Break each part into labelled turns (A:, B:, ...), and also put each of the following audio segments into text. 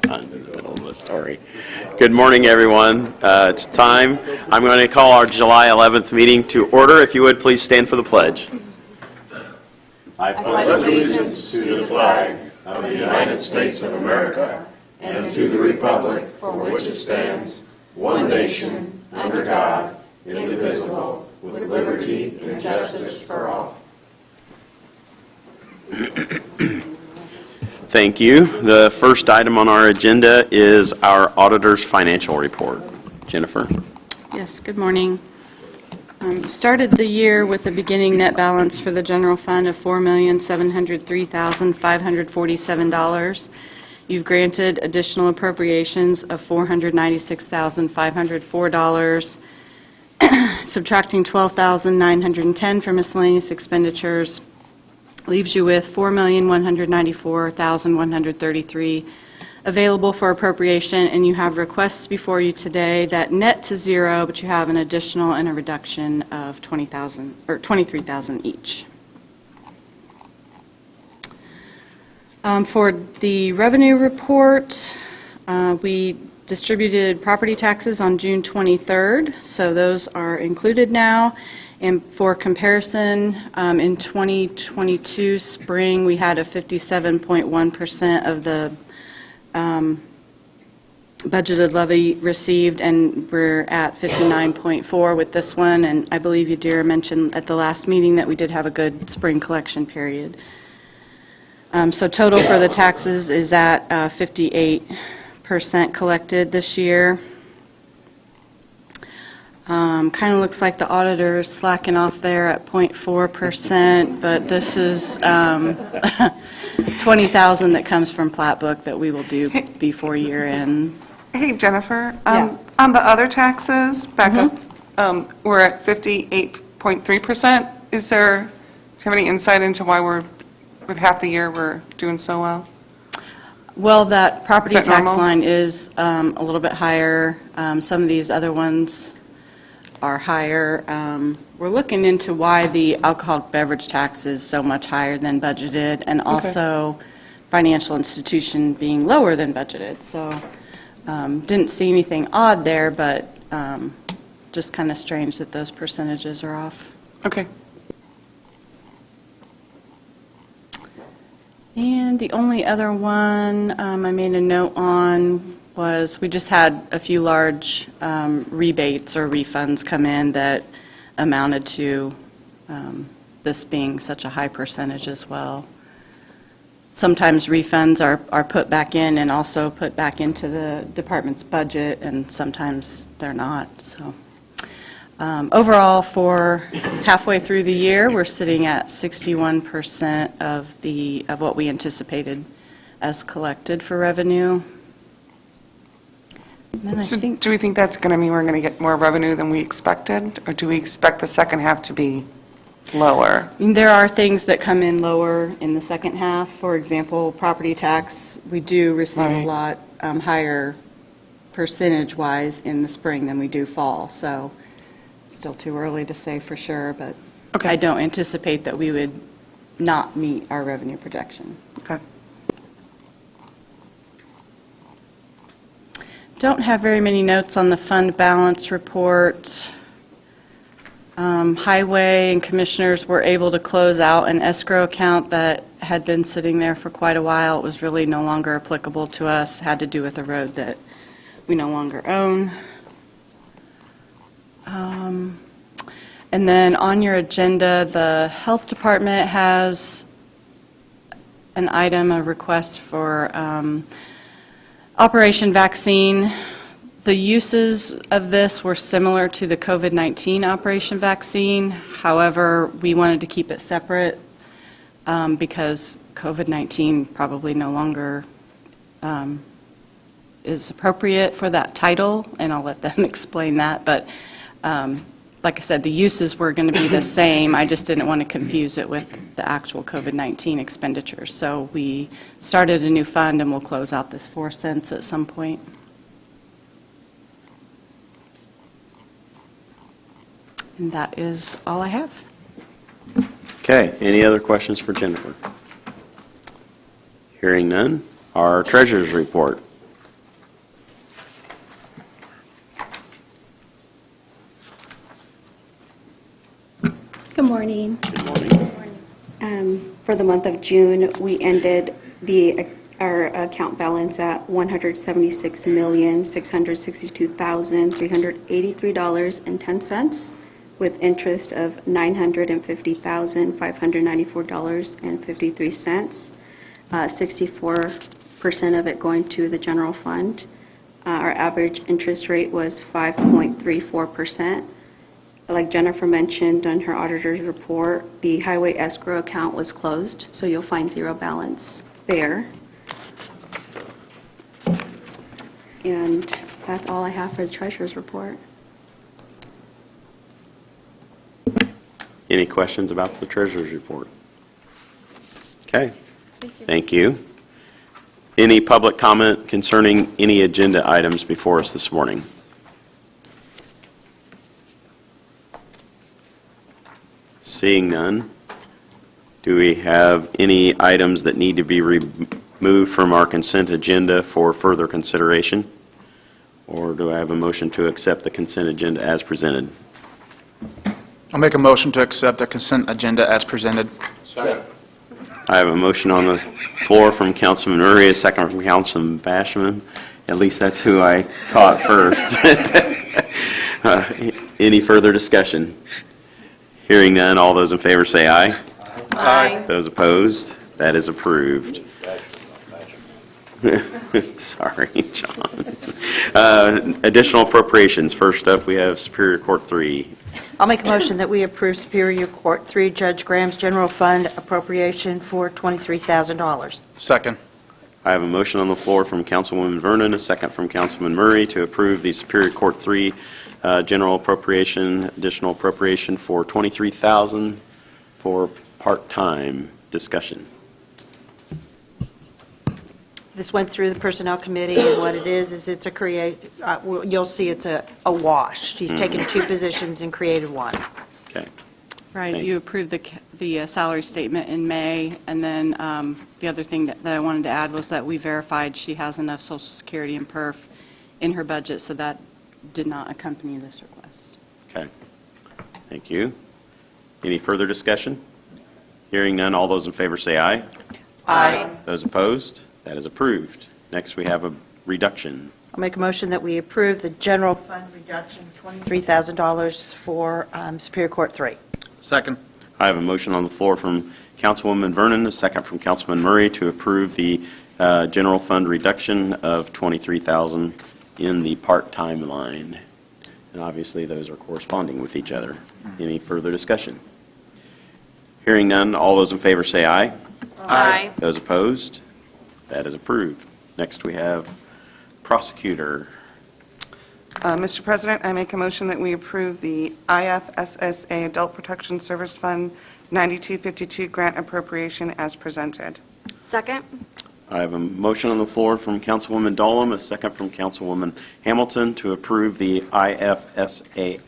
A: John's in the middle of the story. Good morning, everyone. It's time. I'm going to call our July 11th meeting to order. If you would, please stand for the pledge.
B: I pledge allegiance to the flag of the United States of America and to the republic for which it stands, one nation, under God, indivisible, with liberty and justice for all.
A: Thank you. The first item on our agenda is our auditor's financial report. Jennifer.
C: Yes, good morning. Started the year with a beginning net balance for the general fund of $4,703,547. You've granted additional appropriations of $496,504, subtracting $12,910 from miscellaneous expenditures leaves you with $4,194,133 available for appropriation, and you have requests before you today that net to zero, but you have an additional and a reduction of $20,000 or $23,000 each. For the revenue report, we distributed property taxes on June 23rd, so those are included now. And for comparison, in 2022 spring, we had a 57.1% of the budgeted levy received, and we're at 59.4 with this one. And I believe you, Dira, mentioned at the last meeting that we did have a good spring collection period. So total for the taxes is at 58% collected this year. Kind of looks like the auditor is slacking off there at 0.4%, but this is $20,000 that comes from plat book that we will do before year end.
D: Hey, Jennifer,
C: Yeah.
D: on the other taxes, back up, we're at 58.3%. Is there, do you have any insight into why with half the year, we're doing so well?
C: Well, that property
D: Is that
C: tax
D: normal?
C: line is a little bit higher. Some of these other ones are higher. We're looking into why the alcoholic beverage tax is so much higher than budgeted, and also financial institution being lower than budgeted. So didn't see anything odd there, but just kind of strange that those percentages are off.
D: Okay.
C: And the only other one I made a note on was we just had a few large rebates or refunds come in that amounted to this being such a high percentage as well. Sometimes refunds are put back in and also put back into the department's budget, and sometimes they're not. So overall, for halfway through the year, we're sitting at 61% of what we anticipated as collected for revenue.
D: So do we think that's going to mean we're going to get more revenue than we expected, or do we expect the second half to be lower?
C: There are things that come in lower in the second half. For example, property tax, we do receive a lot higher percentage-wise in the spring than we do fall. So still too early to say for sure, but I don't anticipate that we would not meet our revenue projection.
D: Okay.
C: Don't have very many notes on the fund balance report. Highway and commissioners were able to close out an escrow account that had been sitting there for quite a while. It was really no longer applicable to us, had to do with a road that we no longer own. And then on your agenda, the health department has an item, a request for Operation Vaccine. The uses of this were similar to the COVID-19 Operation Vaccine. However, we wanted to keep it separate because COVID-19 probably no longer is appropriate for that title, and I'll let them explain that. But like I said, the uses were going to be the same. I just didn't want to confuse it with the actual COVID-19 expenditures. So we started a new fund, and we'll close out this 4 cents at some point. And that is all I have.
A: Okay, any other questions for Jennifer? Hearing none, our treasurer's report.
E: Good morning.
A: Good morning.
E: For the month of June, we ended our account balance at $176,662,383.10, with interest of $950,594.53. 64% of it going to the general fund. Our average interest rate was 5.34%. Like Jennifer mentioned on her auditor's report, the highway escrow account was closed, so you'll find zero balance there. And that's all I have for the treasurer's report.
A: Any questions about the treasurer's report? Okay. Thank you. Any public comment concerning any agenda items before us this morning? Seeing none, do we have any items that need to be removed from our consent agenda for further consideration? Or do I have a motion to accept the consent agenda as presented?
F: I'll make a motion to accept the consent agenda as presented.
B: Second.
A: I have a motion on the floor from Councilman Murray, a second from Councilman Basham. At least that's who I caught first. Any further discussion? Hearing none, all those in favor say aye.
B: Aye.
A: Those opposed, that is approved. Sorry, John. Additional appropriations. First up, we have Superior Court 3.
G: I'll make a motion that we approve Superior Court 3 Judge Graham's general fund appropriation for $23,000.
F: Second.
A: I have a motion on the floor from Councilwoman Vernon, a second from Councilman Murray to approve the Superior Court 3 general appropriation, additional appropriation for $23,000 for part-time. Discussion.
G: This went through the Personnel Committee, and what it is it's you'll see it's a wash. He's taken two positions and created one.
A: Okay.
C: Right,
A: Thank
C: you approved the salary statement in May, and then the other thing that I wanted to add was that we verified she has enough Social Security and PERF in her budget, so that did not accompany this request.
A: Okay. Thank you. Any further discussion? Hearing none, all those in favor say aye.
G: Aye.
A: Those opposed? That is approved. Next, we have a reduction.
G: I'll make a motion that we approve the general fund reduction of $23,000 for Superior Court 3.
F: Second.
A: I have a motion on the floor from Councilwoman Vernon, a second from Councilman Murray to approve the general fund reduction of $23,000 in the part-time line. And obviously, those are corresponding with each other. Any further discussion? Hearing none, all those in favor say aye.
B: Aye.
A: Those opposed? That is approved. Next, we have prosecutor.
D: Mr. President, I make a motion that we approve the IFSSA Adult Protection Service Fund 9252 grant appropriation as presented.
B: Second.
A: I have a motion on the floor from Councilwoman Dolam, a second from Councilwoman Hamilton to approve the IFSSA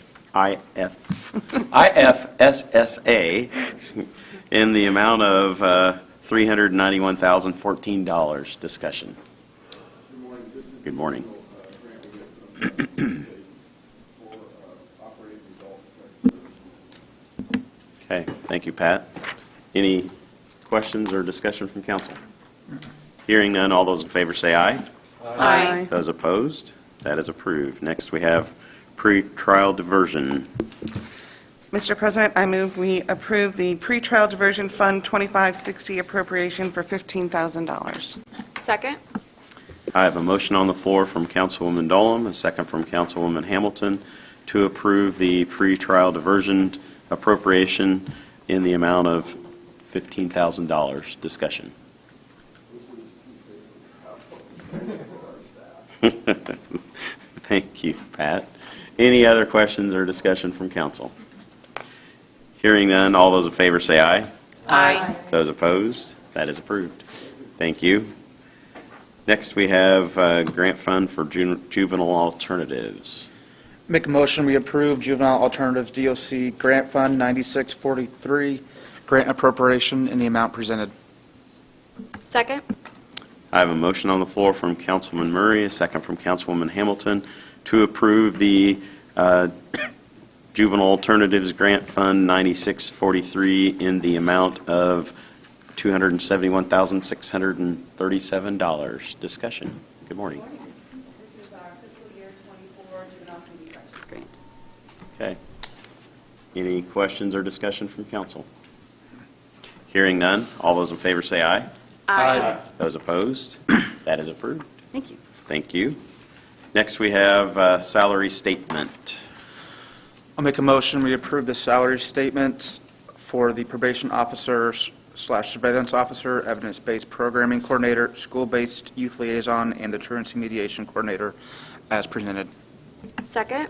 A: in the amount of $391,014. Discussion. Good morning. Okay, thank you, Pat. Any questions or discussion from council? Hearing none, all those in favor say aye.
B: Aye.
A: Those opposed? That is approved. Next, we have PreTrial Diversion.
D: Mr. President, I move we approve the PreTrial Diversion Fund 2560 appropriation for $15,000.
B: Second.
A: I have a motion on the floor from Councilwoman Dolam, a second from Councilwoman Hamilton to approve the PreTrial Diversion appropriation in the amount of $15,000. Discussion. Thank you, Pat. Any other questions or discussion from council? Hearing none, all those in favor say aye.
B: Aye.
A: Those opposed? That is approved. Thank you. Next, we have grant fund for juvenile alternatives.
F: Make a motion we approve Juvenile Alternatives DOC Grant Fund 9643 grant appropriation in the amount presented.
B: Second.
A: I have a motion on the floor from Councilman Murray, a second from Councilwoman Hamilton to approve the Juvenile Alternatives Grant Fund 9643 in the amount of $271,637. Discussion. Good morning.
H: This is our fiscal year '24 juvenile community corrections grant.
A: Okay. Any questions or discussion from council? Hearing none, all those in favor say aye.
F: Aye.
A: Those opposed? That is approved.
H: Thank you.
A: Thank you. Next, we have salary statement.
F: I'll make a motion, we approve the salary statements for the probation officer / surveillance officer, evidence-based programming coordinator, school-based youth liaison, and the truancy mediation coordinator as presented.
H: Second.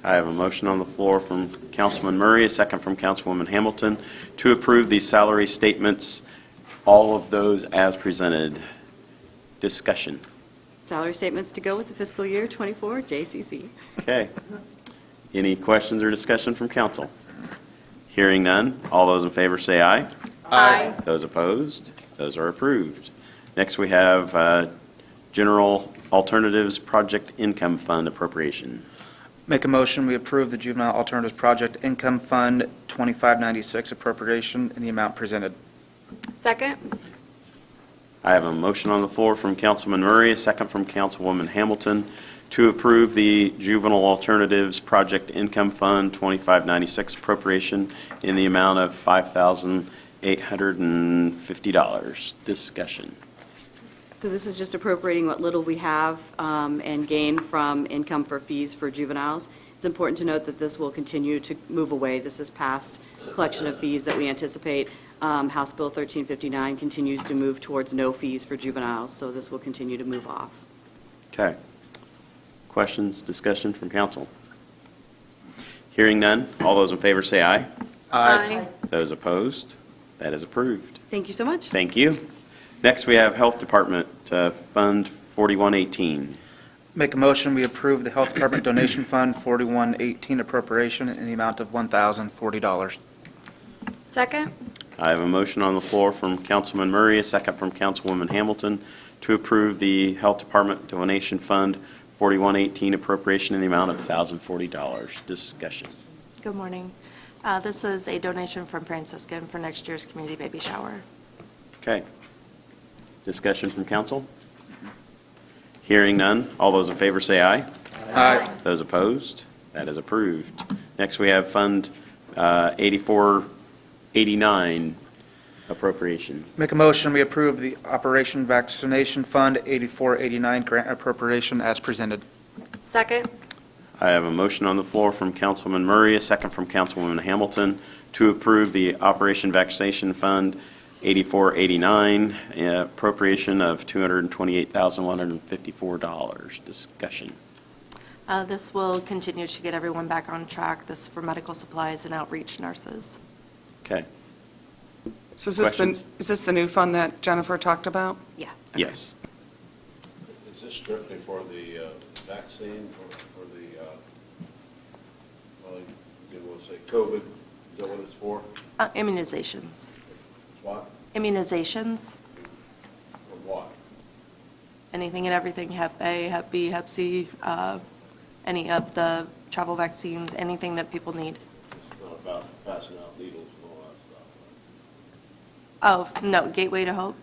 A: I have a motion on the floor from Councilman Murray, a second from Councilwoman Hamilton, to approve the salary statements, all of those as presented. Discussion.
H: Salary statements to go with the fiscal year '24 JCC.
A: Okay. Any questions or discussion from council? Hearing none, all those in favor say aye.
H: Aye.
A: Those opposed? Those are approved. Next, we have General Alternatives Project Income Fund appropriation.
F: Make a motion, we approve the Juvenile Alternatives Project Income Fund 2596 appropriation in the amount presented.
H: Second.
A: I have a motion on the floor from Councilman Murray, a second from Councilwoman Hamilton, to approve the Juvenile Alternatives Project Income Fund 2596 appropriation in the amount of $5,850. Discussion.
H: So this is just appropriating what little we have and gain from income for fees for juveniles. It's important to note that this will continue to move away. This is past collection of fees that we anticipate. House Bill 1359 continues to move towards no fees for juveniles, so this will continue to move off.
A: Okay. Questions, discussion from council? Hearing none, all those in favor say aye.
H: Aye.
A: Those opposed? That is approved.
H: Thank you so much.
A: Thank you. Next, we have Health Department Fund 4118.
F: Make a motion, we approve the Health Department Donation Fund 4118 appropriation in the amount of $1,040.
H: Second.
A: I have a motion on the floor from Councilman Murray, a second from Councilwoman Hamilton, to approve the Health Department Donation Fund 4118 appropriation in the amount of $1,040. Discussion.
I: Good morning. This is a donation from Franciscan for next year's community baby shower.
A: Okay. Discussion from council? Hearing none, all those in favor say aye.
F: Aye.
A: Those opposed? That is approved. Next, we have Fund 8489 appropriation.
F: Make a motion, we approve the Operation Vaccination Fund 8489 grant appropriation as presented.
H: Second.
A: I have a motion on the floor from Councilman Murray, a second from Councilwoman Hamilton, to approve the Operation Vaccination Fund 8489 appropriation of $228,154. Discussion.
I: This will continue to get everyone back on track. This is for medical supplies and outreach nurses.
A: Okay.
D: So
A: Questions?
D: is this the new fund that Jennifer talked about?
I: Yeah.
A: Yes.
B: Is this strictly for the vaccine, for the, well, you will say COVID? Is that what it's for?
I: Immunizations.
B: What?
I: Immunizations.
B: For what?
I: Anything and everything, Hep A, Hep B, Hep C, any of the travel vaccines, anything that people need.
B: It's not about passing out needles and all that stuff.
I: Oh, no, Gateway to Hope.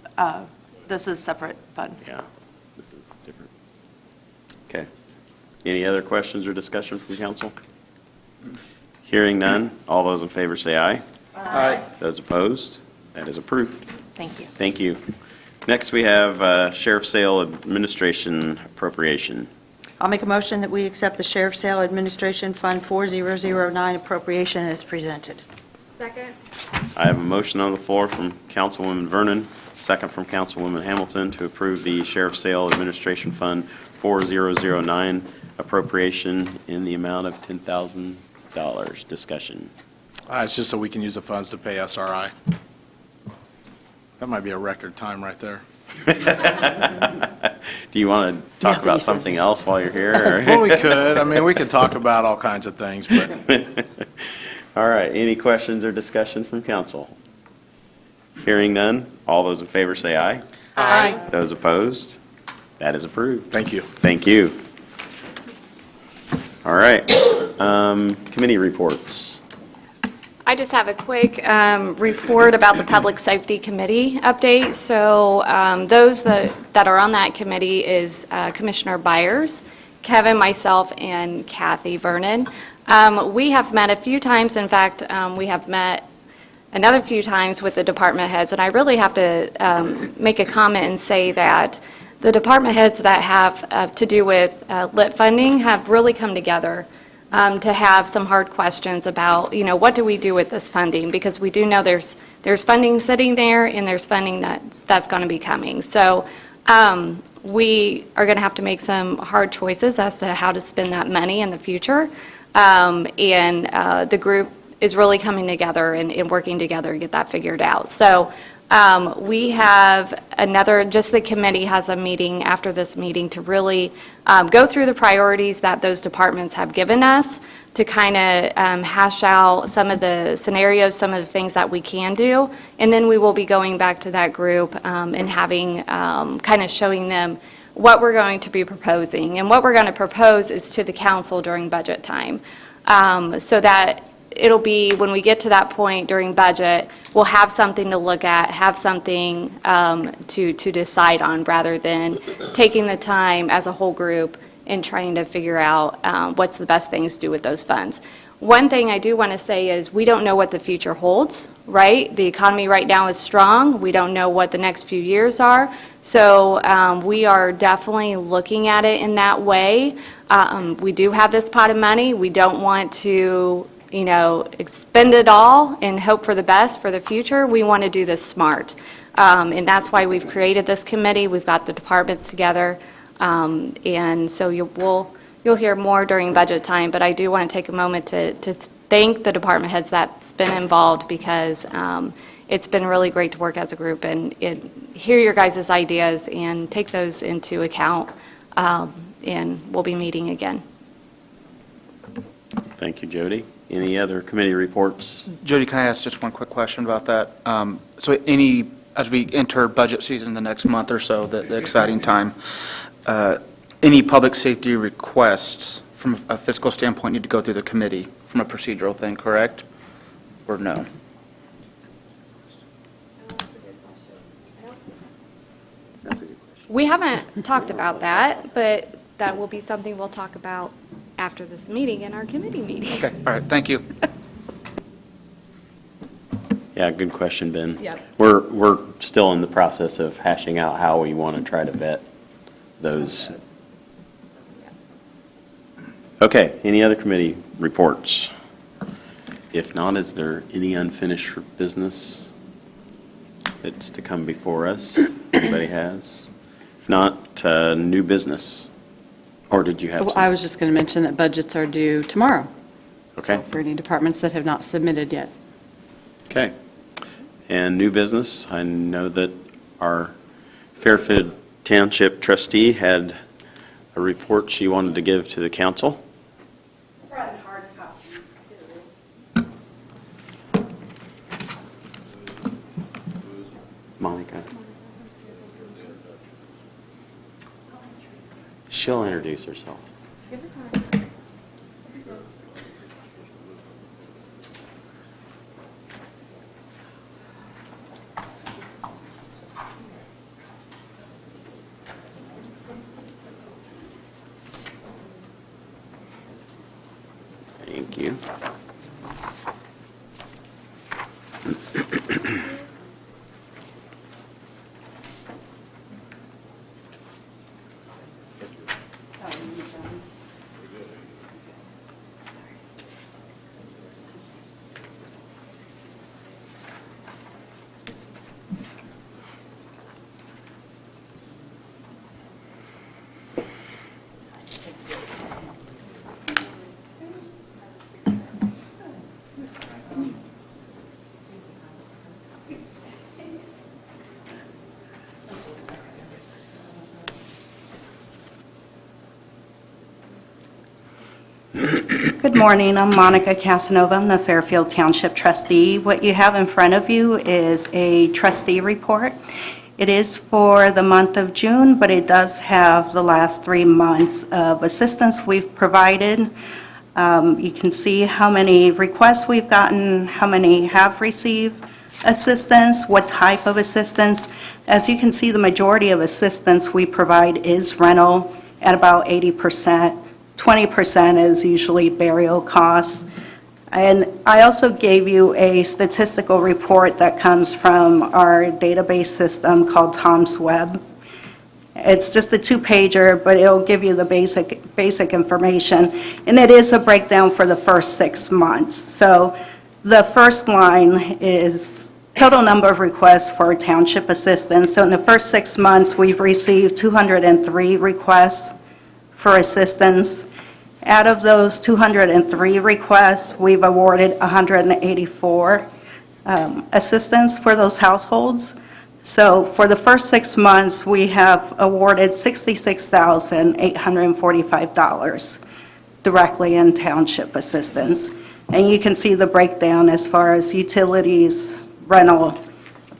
I: This is separate fund.
A: Yeah, this is different. Okay. Any other questions or discussion from council? Hearing none, all those in favor say aye.
F: Aye.
A: Those opposed? That is approved.
I: Thank you.
A: Thank you. Next, we have Sheriff's Sale Administration appropriation.
G: I'll make a motion that we accept the Sheriff's Sale Administration Fund 4009 appropriation as presented.
H: Second.
A: I have a motion on the floor from Councilwoman Vernon, second from Councilwoman Hamilton, to approve the Sheriff's Sale Administration Fund 4009 appropriation in the amount of $10,000. Discussion.
J: It's just so we can use the funds to pay SRI. That might be a record time right there.
A: Do you want to talk
G: No,
A: about
G: you said
A: something else while you're here?
J: Well, we could. I mean, we could talk about all kinds of things, but
A: All right, any questions or discussion from council? Hearing none, all those in favor say aye.
H: Aye.
A: Those opposed? That is approved.
J: thank you.
A: Thank you. All right. Committee reports.
K: I just have a quick report about the Public Safety Committee update. So those that are on that committee is Commissioner Byers, Kevin, myself, and Kathy Vernon. We have met a few times. In fact, we have met another few times with the department heads, and I really have to make a comment and say that the department heads that have to do with lit funding have really come together to have some hard questions about, what do we do with this funding? Because we do know there's funding sitting there, and there's funding that's going to be coming. So we are going to have to make some hard choices as to how to spend that money in the future. And the group is really coming together and working together to get that figured out. So we have just the committee has a meeting after this meeting to really go through the priorities that those departments have given us to kind of hash out some of the scenarios, some of the things that we can do. And then we will be going back to that group and having kind of showing them what we're going to be proposing. And what we're going to propose is to the council during budget time, so that it'll be, when we get to that point during budget, we'll have something to look at, have something to decide on, rather than taking the time as a whole group and trying to figure out what's the best things to do with those funds. One thing I do want to say is we don't know what the future holds, right? The economy right now is strong. We don't know what the next few years are. So we are definitely looking at it in that way. We do have this pot of money. We don't want to expend it all and hope for the best for the future. We want to do this smart. And that's why we've created this committee. We've got the departments together. And so you'll hear more during budget time, but I do want to take a moment to thank the department heads that's been involved, because it's been really great to work as a group and hear your guys' ideas and take those into account. And we'll be meeting again.
A: Thank you, Jody. Any other committee reports?
F: Jody, can I ask just one quick question about that? So as we enter budget season the next month or so, the exciting time, any public safety requests from a fiscal standpoint need to go through the committee from a procedural thing, correct? Or no?
K: We haven't talked about that, but that will be something we'll talk about after this meeting in our committee meeting.
F: Okay, all right, thank you.
A: Yeah, good question, Ben.
K: Yep.
A: We're still in the process of hashing out how we want to try to vet those. Okay, any other committee reports? If not, is there any unfinished business that's to come before us? Anybody has? If not, new business. Or did you have
C: Well,
A: some?
C: I was just going to mention that budgets are due tomorrow.
A: Okay.
C: For any departments that have not submitted yet.
A: Okay. And new business, I know that our Fairfield Township trustee had a report she wanted to give to the council.
G: I brought hard copies, too.
A: Monica. She'll introduce herself. Thank you.
L: Good morning. I'm Monica Casanova. I'm the Fairfield Township trustee. What you have in front of you is a trustee report, It is for the month of June, but it does have the last 3 months of assistance we've provided. You can see how many requests we've gotten, how many have received assistance, what type of assistance. As you can see, the majority of assistance we provide is rental at about 80%. 20% is usually burial costs. And I also gave you a statistical report that comes from our database system called Tom's Web. It's just a 2-pager, but it'll give you the basic information. And it is a breakdown for the first 6 months. So the first line is total number of requests for township assistance. So in the first 6 months, we've received 203 requests for assistance. Out of those 203 requests, we've awarded 184 assistance for those households. So for the first 6 months, we have awarded $66,845 directly in township assistance. And you can see the breakdown as far as utilities, rental,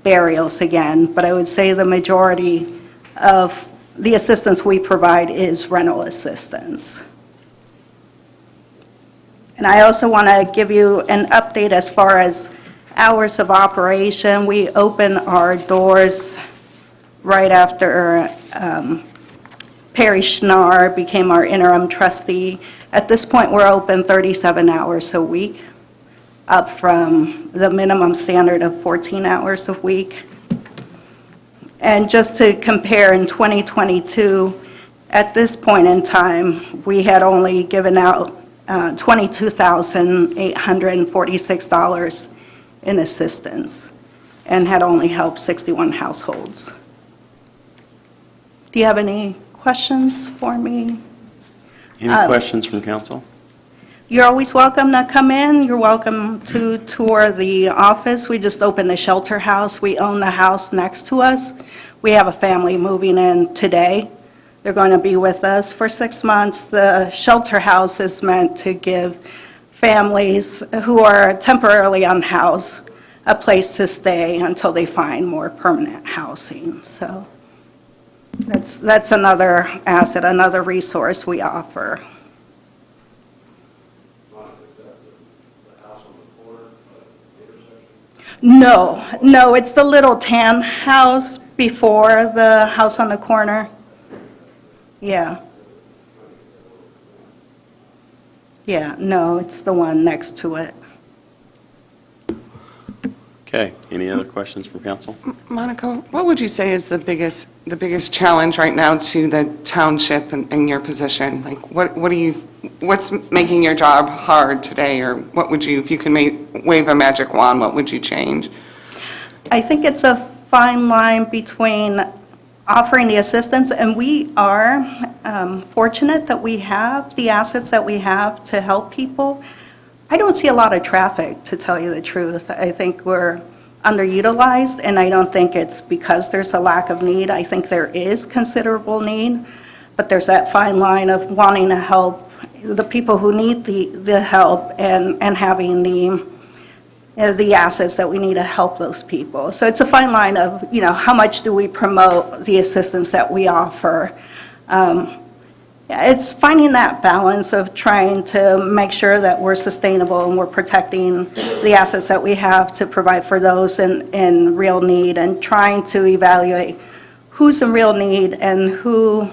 L: burials again. But I would say the majority of the assistance we provide is rental assistance. And I also want to give you an update as far as hours of operation. We open our doors right after Perry Schnarr became our interim trustee. At this point, we're open 37 hours a week, up from the minimum standard of 14 hours a week. And just to compare, in 2022, at this point in time, we had only given out $22,846 in assistance and had only helped 61 households. Do you have any questions for me?
A: Any questions from council?
L: You're always welcome to come in. You're welcome to tour the office. We just opened the shelter house. We own the house next to us. We have a family moving in today. They're going to be with us for 6 months. The shelter house is meant to give families who are temporarily unhoused a place to stay until they find more permanent housing. So that's another asset, another resource we offer. No, it's the little tan house before the house on the corner. Yeah. Yeah, no, it's the one next to it.
A: Okay, any other questions from council?
D: Monica, what would you say is the biggest challenge right now to the township and your position? Like, what's making your job hard today, or what would you, if you could wave a magic wand, what would you change?
L: I think it's a fine line between offering the assistance, and we are fortunate that we have the assets that we have to help people. I don't see a lot of traffic, to tell you the truth. I think we're underutilized, and I don't think it's because there's a lack of need. I think there is considerable need, but there's that fine line of wanting to help the people who need the help and having the assets that we need to help those people. So it's a fine line of, how much do we promote the assistance that we offer. It's finding that balance of trying to make sure that we're sustainable and we're protecting the assets that we have to provide for those in real need, and trying to evaluate who's in real need and who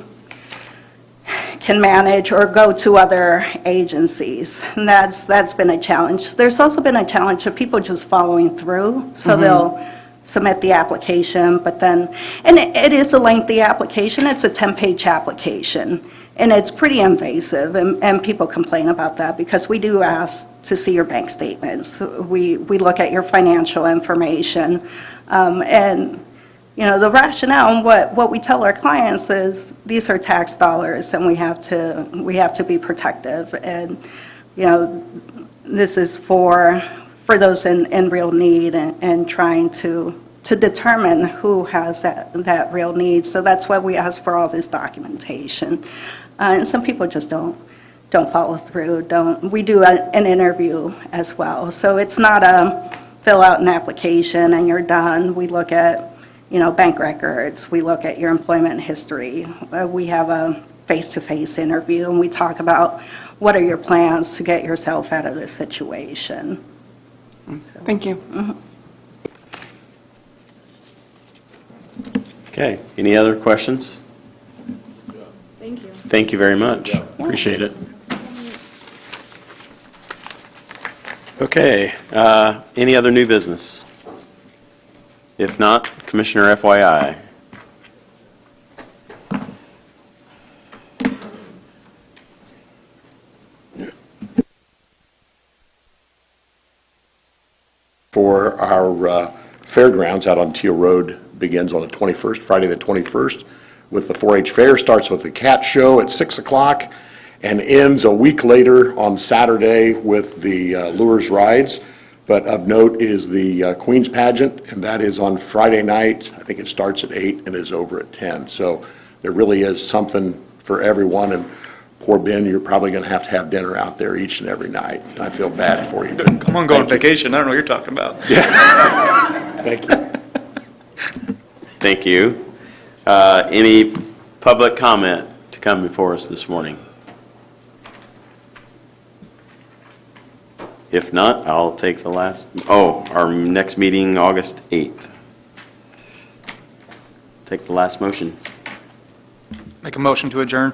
L: can manage or go to other agencies. And that's been a challenge. There's also been a challenge of people just following through. So they'll submit the application, but then, and it is a lengthy application. It's a 10-page application. And it's pretty invasive, and people complain about that because we do ask to see your bank statements. We look at your financial information. And, the rationale and what we tell our clients is these are tax dollars, and we have to be protective. And, this is for those in real need, and trying to determine who has that real need. So that's why we ask for all this documentation. And some people just don't follow through. We do an interview as well. So it's not a fill out an application and you're done. We look at, bank records, we look at your employment history. We have a face-to-face interview, and we talk about what are your plans to get yourself out of this situation.
D: Thank you.
A: Okay, any other questions?
K: Thank you.
A: Thank you very much. Appreciate it. Okay, any other new business? If not, Commissioner FYI.
B: For our Fairgrounds out on Teal Road begins on the 21st, Friday the 21st, with the 4-H fair. Starts with the cat show at 6 o'clock and ends a week later on Saturday with the lures rides. But of note is the Queen's Pageant, and that is on Friday night. I think it starts at 8 and is over at 10. So there really is something for everyone. And poor Ben, you're probably going to have dinner out there each and every night. I feel bad for you.
F: Come on, go on vacation. I don't know what you're talking about.
B: Thank you.
A: Thank you. Any public comment to come before us this morning? If not, I'll take the last, our next meeting, August 8th. Take the last motion.
F: Make a motion to adjourn.